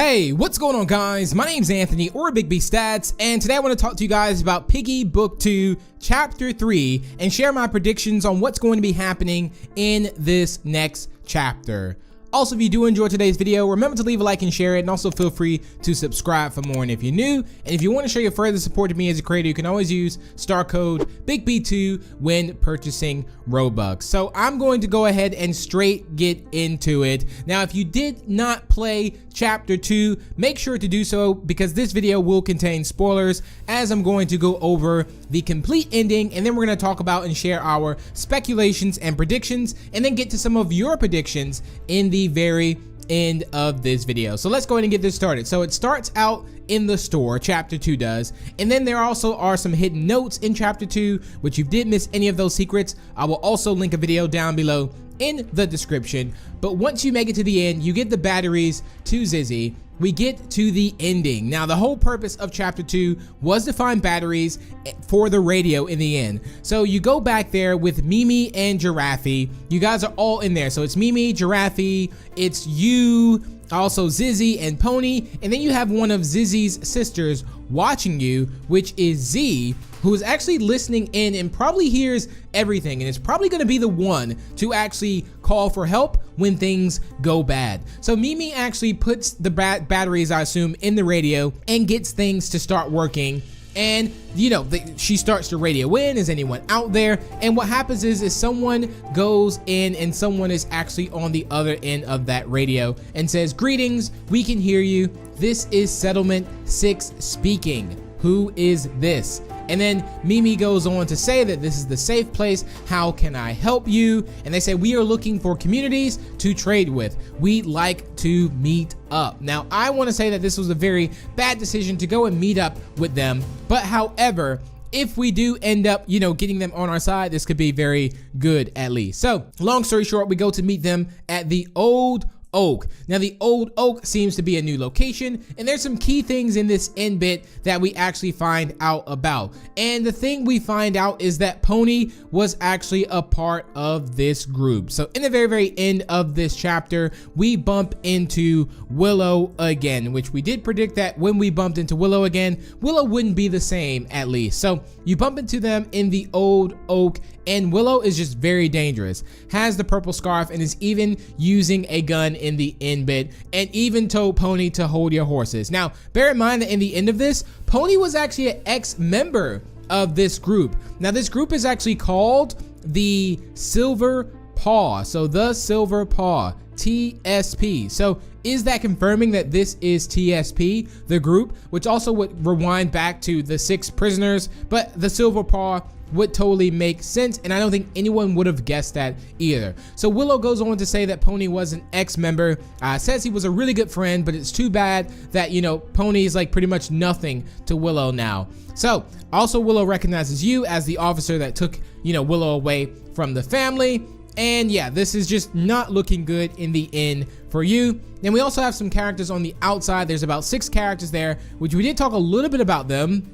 Hey, what's going on, guys? My name's Anthony, or Big B Stats, and today I want to talk to you guys about Piggy Book 2, Chapter 3, and share my predictions on what's going to be happening in this next chapter. Also, if you do enjoy today's video, remember to leave a like and share it, and also feel free to subscribe for more. And if you're new, and if you want to show your further support to me as a creator, you can always use star code BIGB2 when purchasing Robux. So I'm going to go ahead and straight get into it. Now, if you did not play Chapter 2, make sure to do so, because this video will contain spoilers, as I'm going to go over the complete ending, and then we're going to talk about and share our speculations and predictions, and then get to some of your predictions in the very end of this video. So let's go ahead and get this started. So it starts out in the store, Chapter 2 does, and then there also are some hidden notes in Chapter 2, which if you did miss any of those secrets, I will also link a video down below in the description. But once you make it to the end, you get the batteries to Zizzy. We get to the ending. Now, the whole purpose of Chapter 2 was to find batteries for the radio in the end. So you go back there with Mimi and Giraffe. You guys are all in there. So it's Mimi, Giraffe, it's you, also Zizzy and Pony, and then you have one of Zizzy's sisters watching you, which is Z, who is actually listening in and probably hears everything, and it's probably going to be the one to actually call for help when things go bad. So Mimi actually puts the batteries, I assume, in the radio and gets things to start working. And you know, she starts to radio in, is anyone out there? And what happens is someone goes in and someone is actually on the other end of that radio and says, "Greetings, we can hear you. This is Settlement 6 speaking. Who is this?" And then Mimi goes on to say that this is the safe place. How can I help you? And they say, "We are looking for communities to trade with. We'd like to meet up." Now, I want to say that this was a very bad decision to go and meet up with them. But however, if we do end up, getting them on our side, this could be very good at least. So long story short, we go to meet them at the Old Oak. Now, the Old Oak seems to be a new location, and there's some key things in this end bit that we actually find out about. And the thing we find out is that Pony was actually a part of this group. So in the very, very end of this chapter, we bump into Willow again, which we did predict that when we bumped into Willow again, Willow wouldn't be the same at least. So you bump into them in the Old Oak, and Willow is just very dangerous, has the purple scarf, and is even using a gun in the end bit, and even told Pony to hold your horses. Now, bear in mind that in the end of this, Pony was actually an ex-member of this group. Now, this group is actually called the Silver Paw. So the Silver Paw, TSP. So is that confirming that this is TSP, the group, which also would rewind back to the 6 prisoners, but the Silver Paw would totally make sense, and I don't think anyone would have guessed that either. So Willow goes on to say that Pony was an ex-member, says he was a really good friend, but it's too bad that, Pony is like pretty much nothing to Willow now. So also Willow recognizes you as the officer that took, Willow away from the family. And yeah, this is just not looking good in the end for you. And we also have some characters on the outside. There's about 6 characters there, which we did talk a little bit about them.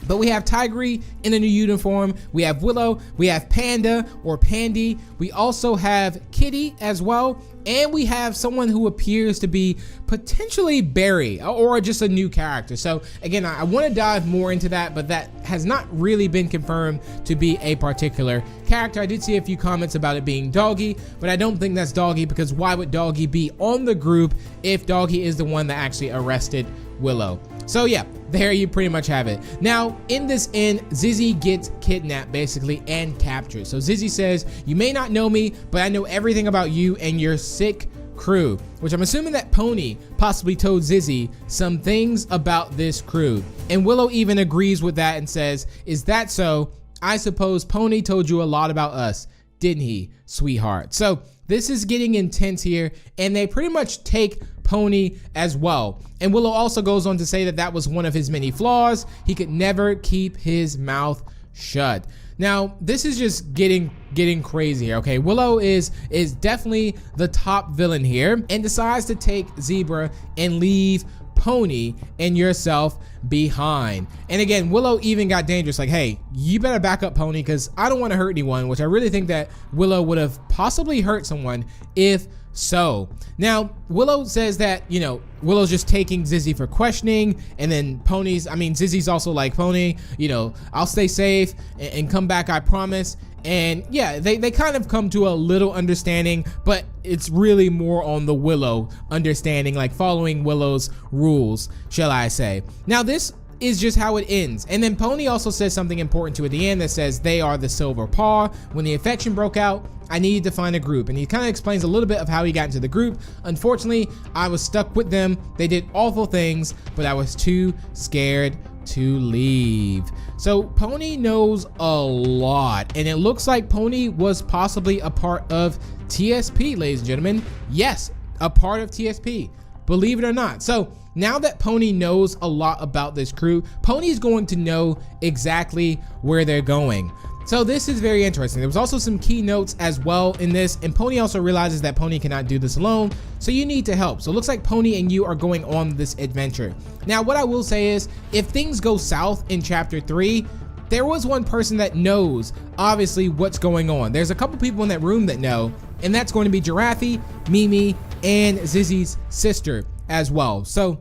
But we have Tigray in a new uniform, we have Willow, we have Panda or Pandy, we also have Kitty as well, and we have someone who appears to be potentially Barry, or just a new character. So again, I want to dive more into that, but that has not really been confirmed to be a particular character. I did see a few comments about it being Doggy, but I don't think that's Doggy, because why would Doggy be on the group if Doggy is the one that actually arrested Willow? So yeah, there you pretty much have it. Now, in this end, Zizzy gets kidnapped basically and captured. So Zizzy says, "You may not know me, but I know everything about you and your sick crew," which I'm assuming that Pony possibly told Zizzy some things about this crew. And Willow even agrees with that and says, "Is that so? I suppose Pony told you a lot about us, didn't he, sweetheart?" So this is getting intense here, and they pretty much take Pony as well. And Willow also goes on to say that that was one of his many flaws. He could never keep his mouth shut. Now, this is just getting crazy here, okay? Willow is definitely the top villain here, and decides to take Zebra and leave Pony and yourself behind. And again, Willow even got dangerous, like, "Hey, you better back up, Pony, because I don't want to hurt anyone," which I really think that Willow would have possibly hurt someone if so. Now, Willow says that, you know, Willow's just taking Zizzy for questioning, and then Zizzy's also like, Pony, you know, I'll stay safe and come back, I promise. And yeah, they kind of come to a little understanding, but it's really more on the Willow understanding, like following Willow's rules, shall I say. Now, this is just how it ends. And then Pony also says something important to at the end that says they are the Silver Paw. When the infection broke out, I needed to find a group, and he kind of explains a little bit of how he got into the group. Unfortunately, I was stuck with them. They did awful things, but I was too scared to leave. So Pony knows a lot, and it looks like Pony was possibly a part of TSP, ladies and gentlemen. Yes, a part of TSP, believe it or not. So now that Pony knows a lot about this crew, Pony's going to know exactly where they're going. So this is very interesting. There was also some key notes as well in this, and Pony also realizes that Pony cannot do this alone, so you need to help. So it looks like Pony and you are going on this adventure. Now, what I will say is, if things go south in chapter 3, there was one person that knows, obviously, what's going on. There's a couple people in that room that know, and that's going to be Giraffe, Mimi, and Zizzy's sister as well. So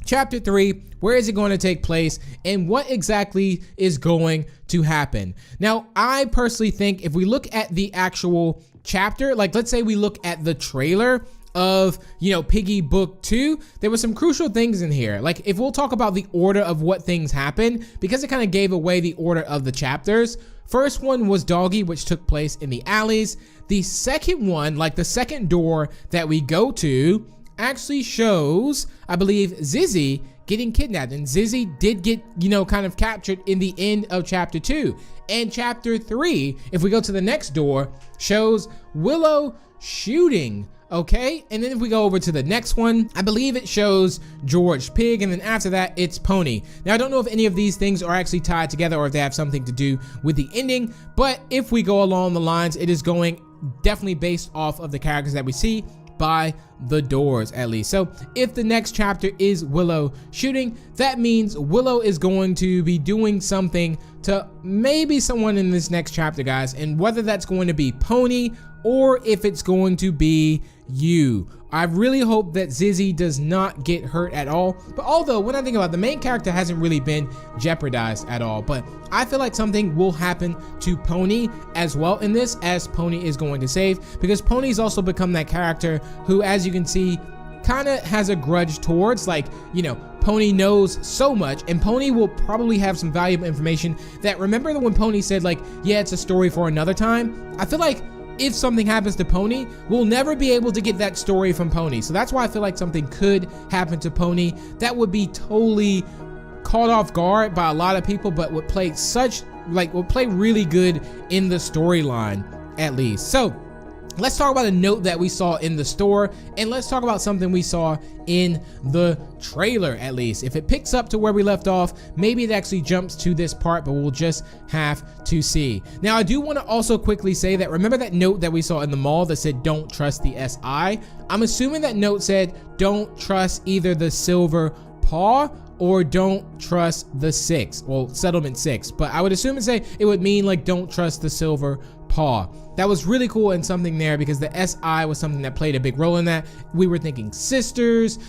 chapter 3, where is it going to take place, and what exactly is going to happen? Now, I personally think if we look at the actual chapter, like let's say we look at the trailer of, you know, Piggy Book 2, there were some crucial things in here. Like, if we'll talk about the order of what things happen, because it kind of gave away the order of the chapters. First one was Doggy, which took place in the alleys. The second one, like the second door that we go to, actually shows, I believe, Zizzy getting kidnapped, and Zizzy did get, you know, kind of captured in the end of chapter 2. And chapter 3, if we go to the next door, shows Willow shooting, okay? And then if we go over to the next one, I believe it shows George Pig, and then after that, it's Pony. Now, I don't know if any of these things are actually tied together or if they have something to do with the ending, but if we go along the lines, it is going definitely based off of the characters that we see by the doors, at least. So if the next chapter is Willow shooting, that means Willow is going to be doing something to maybe someone in this next chapter, guys, and whether that's going to be Pony or if it's going to be you. I really hope that Zizzy does not get hurt at all. But although, when I think about it, the main character hasn't really been jeopardized at all, but I feel like something will happen to Pony as well in this, as Pony is going to save, because Pony's also become that character who, as you can see, kind of has a grudge towards, like, you know, Pony knows so much, and Pony will probably have some valuable information that, remember when Pony said, like, yeah, it's a story for another time? I feel like if something happens to Pony, we'll never be able to get that story from Pony. So that's why I feel like something could happen to Pony that would be totally caught off guard by a lot of people, but would play really good in the storyline, at least. So let's talk about a note that we saw in the store, and let's talk about something we saw in the trailer, at least. If it picks up to where we left off, maybe it actually jumps to this part, but we'll just have to see. Now, I do want to also quickly say that, remember that note that we saw in the mall that said, don't trust the SI? I'm assuming that note said, don't trust either the Silver Paw or don't trust the 6, well, Settlement 6, but I would assume it would mean like don't trust the Silver Paw. That was really cool and something there, because the SI was something that played a big role in that. We were thinking sisters,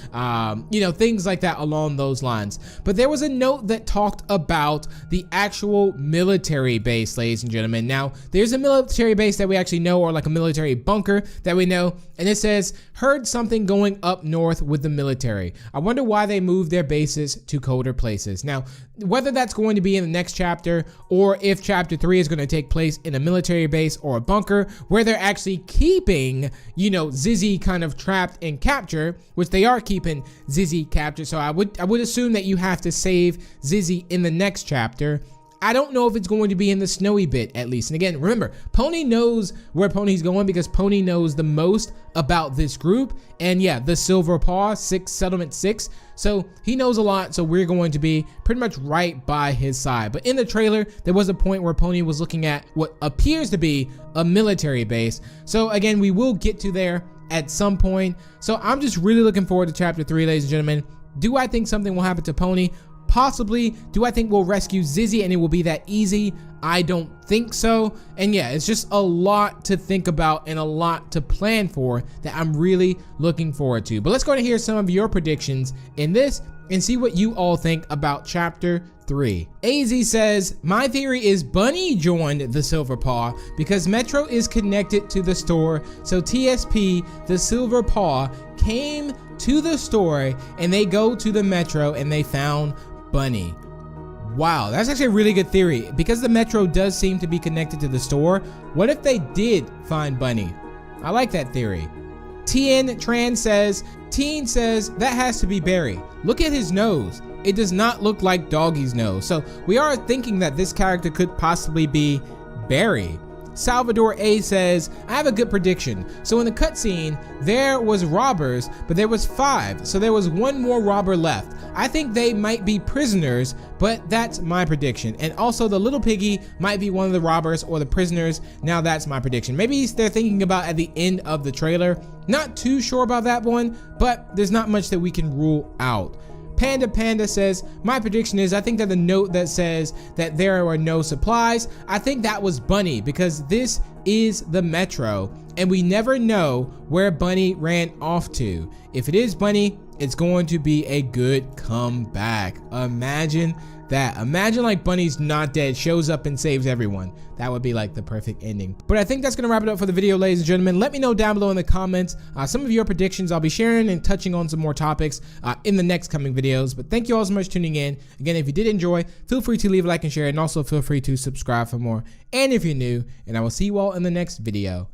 you know, things like that along those lines. But there was a note that talked about the actual military base, ladies and gentlemen. Now, there's a military base that we actually know, or like a military bunker that we know, and it says, heard something going up north with the military. I wonder why they moved their bases to colder places. Now, whether that's going to be in the next chapter, or if chapter 3 is going to take place in a military base or a bunker where they're actually keeping, you know, Zizzy kind of trapped and captured, which they are keeping Zizzy captured. So I would assume that you have to save Zizzy in the next chapter. I don't know if it's going to be in the snowy bit, at least. And again, remember, Pony knows where Pony's going, because Pony knows the most about this group. And yeah, the Silver Paw, Settlement 6. So he knows a lot, so we're going to be pretty much right by his side. But in the trailer, there was a point where Pony was looking at what appears to be a military base. So again, we will get to there at some point. So I'm just really looking forward to chapter 3, ladies and gentlemen. Do I think something will happen to Pony? Possibly. Do I think we'll rescue Zizzy and it will be that easy? I don't think so. And yeah, it's just a lot to think about and a lot to plan for that I'm really looking forward to. But let's go ahead and hear some of your predictions in this and see what you all think about chapter 3. AZ says, my theory is Bunny joined the Silver Paw because Metro is connected to the store. So TSP, the Silver Paw, came to the store and they go to the Metro and they found Bunny. Wow, that's actually a really good theory. Because the Metro does seem to be connected to the store, what if they did find Bunny? I like that theory. Teen says that has to be Barry. Look at his nose. It does not look like Doggy's nose. So we are thinking that this character could possibly be Barry. Salvador A says, I have a good prediction. So in the cutscene, there was robbers, but there was 5. So there was 1 more robber left. I think they might be prisoners, but that's my prediction. And also the little piggy might be one of the robbers or the prisoners. Now that's my prediction. Maybe they're thinking about at the end of the trailer. Not too sure about that one, but there's not much that we can rule out. Panda says, my prediction is I think that the note that says that there are no supplies, I think that was Bunny because this is the Metro and we never know where Bunny ran off to. If it is Bunny, it's going to be a good comeback. Imagine that. Imagine like Bunny's not dead, shows up and saves everyone. That would be like the perfect ending. But I think that's gonna wrap it up for the video, ladies and gentlemen. Let me know down below in the comments some of your predictions. I'll be sharing and touching on some more topics in the next coming videos. But thank you all so much for tuning in. Again, if you did enjoy, feel free to leave a like and share, and also feel free to subscribe for more. And if you're new, and I will see you all in the next video.